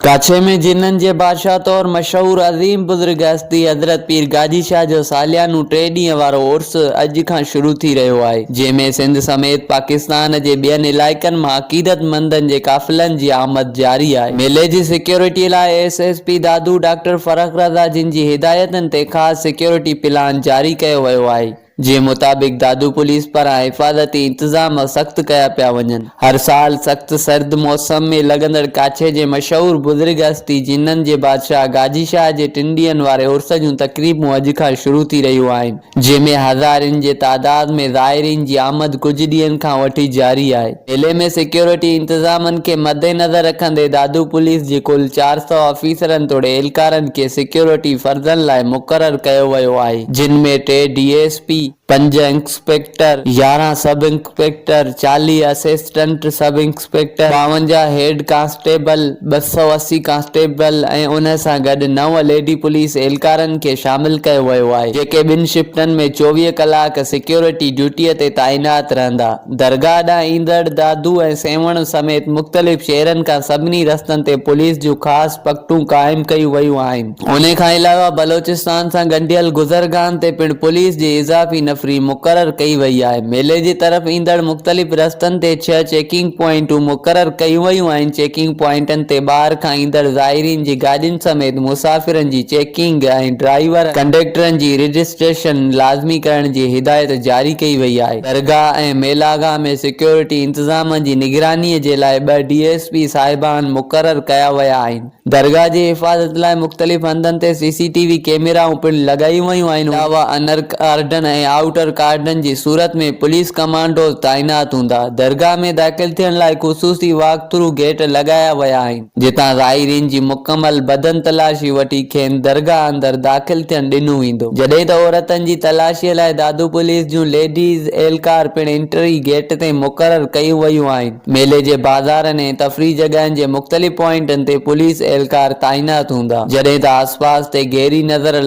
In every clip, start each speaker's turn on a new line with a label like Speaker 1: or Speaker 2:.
Speaker 1: काछे में जिन्ननि जे बादशाह तौर मशहूर अज़ीम बुज़ुर्ग हस्ती हज़रत पीर गाजी शाह जो सालियानो 3 ॾींहं वारो उर्स अॼु खां शुरू थी रहियो आहे, जंहिंमें सिंध समेत पाकिस्तान जे ॿियनि इलाइक़नि मां अक़ीदतमंदनि जे काफ़िलनि जी आमद जारी आहे। मेले जी सिक्योरिटी लाइ SSP दादू डॉक्टर फ़रख रज़ा जिन जी हिदायतनि ते ख़ासि सिक्योरिटी प्लान जारी कयो वियो आहे। जे मुताबिक़ दादू पुलिस पारां हिफ़ाज़ती इंतज़ाम सख़्त कया पिया वञनि। हर साल सख़्त सर्द मौसम में लॻंदड़ काछे जे मशहूर बुज़ुर्ग हस्ती जिन्ननि जे बादशाह गाजी शाह जे 3 ॾींहनि वारे उर्स जूं तक़रीबूं अॼु खां शुरू थी रहियूं आहिनि, जंहिंमें हज़ारनि जे तादाद में ज़ाइरीन जी आमद कुझु ॾींहनि खां वठी जारी आहे। मेले में सिक्योरिटी इंतज़ामनि खे मद्देनज़र रखंदे दादू पुलिस जे कुल 400 ऑफिसरनि तोड़े एहलकारनि खे सिक्योरिटी फ़र्ज़नि लाइ मुक़ररु कयो वियो आहे, जिन में 3 DSP, 5 inspector, 11 sub inspector, 40 assistant sub inspector, 52 हेड कांस्टेबल, 280 कांस्टेबल ऐं उन सां गॾु 9 लेडी पुलिस एहलकारनि खे शामिल कयो वियो आहे, जेके 2 शिफ्टनि में 24 कलाक सिक्योरिटी ड्यूटीअ ते तैनात रहंदा। दरगाह ॾांहुं ईंदड़ दादू ऐं सेवण समेत मुख़्तलिफ़ शहरनि खां सभिनी रस्तनि ते पुलिस जूं ख़ासि पकटूं क़ाइमु कयूं वयूं आहिनि। उन खां अलावा बलोचिस्तान सां ॻंढियल गुज़रगाहनि ते पिणु पुलिस जी इज़ाफ़ी नफ़री मुक़ररु कई वई आहे। मेले जी तरफ़ ईंदड़ मुख़्तलिफ़ रस्तनि ते 6 चेकिंग पॉइंटूं मुक़ररु कयूं वयूं आहिनि। चेकिंग पॉइंटनि ते ॿाहिरि खां ईंदड़ ज़ाइरीन जी गाॾियुनि समेत मुसाफ़िरनि जी चेकिंग ऐं ड्राइवर कंडक्टरनि जी रजिस्ट्रेशन लाज़मी करण जी हिदायत जारी कई वई आहे। दरगाह ऐं मेलागाह में सिक्योरिटी इंतज़ाम जी निगरानीअ जे लाइ 2 DSP साहिबान मुक़ररु कया विया आहिनि। दरगाह जी हिफ़ाज़त लाइ मुख़्तलिफ़ हंधनि ते CCTV कैमराऊं पिणु लॻायूं वयूं आहिनि। अलावा अनर कार्डन ऐं आउटर कार्डन जी सूरत में पुलिस कमांडोज़ तैनात हूंदा। दरगाह में दाख़िल थियण लाइ ख़ुसूसी वॉक थ्रू गेट लॻाया विया आहिनि, जितां ज़ाइरीन जी मुकमल बदन तलाशी वठी खेनि दरगाह अंदरि दाख़िल थियण ॾिनो वेंदो। जॾहिं त औरतनि जी तलाशीअ लाइ दादू पुलिस जूं लेडीज़ एहलकार पिणु एंट्री गेट ते मुक़ररु कयूं वयूं आहिनि। मेले जे बाज़ारनि ऐं तफ़रीह जॻहनि जे मुख़्तलिफ़ पॉइंटनि ते पुलिस एहलकार तैनात हूंदा, जॾहिं त आसपास ते गहरी नज़र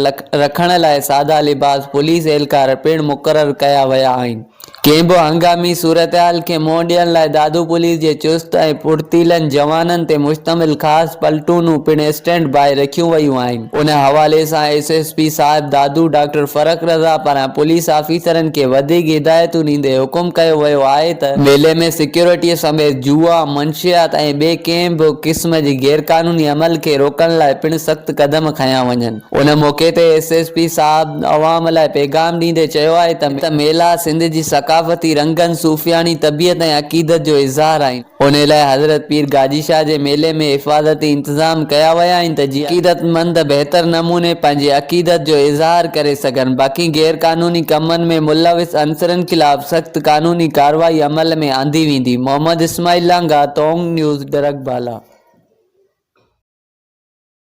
Speaker 1: रखण लाइ सादा लिबास पुलिस एहलकार पिणु मुक़ररु कया विया आहिनि। कंहिं बि हंगामी सूरतहाल खे मुंहुं ॾियण लाइ दादू पुलिस जे चुस्त ऐं फुर्तीलनि जवाननि ते मुश्तमिल ख़ासि प्लटूनूं पिणु स्टैंड बाय रखियूं वयूं आहिनि। उन हवाले सां SSP साहिब दादू डॉक्टर फ़रख रज़ा पारां पुलिस ऑफिसरनि खे वधीक हिदायतूं ॾींदे हुकुम कयो वियो आहे त मेले में सिक्योरिटीअ समेत जुआ, मंशियात ऐं ॿिए कंहिं बि क़िस्म जी गैरकानूनी अमल खे रोकण लाइ पिणु सख़्त क़दम खंया वञनि। उन मौक़े ते SSP साहिब अवाम लाइ पैगाम ॾींदे चयो आहे त मेला सिंध जी सक़ाफ़ती रंगनि, सूफ़ियानी तबियत ऐं अक़ीदत जो इज़हार आहिनि। उन लाइ हज़रत पीर गाजी शाह जे मेले में हिफ़ाज़ती इंतज़ाम कया विया आहिनि त जीअं अक़ीदतमंद बहितर नमूने पंहिंजे अक़ीदत जो इज़हार करे सघनि। बाक़ी गैर कानूनी कमनि में मुलविस अंसरनि ख़िलाफ़ सख़्त कानूनी कार्रवाई अमल में आंदी वेंदी। मोहम्मद इस्माइल लांघा, तोंग न्यूज़, डरकबाला।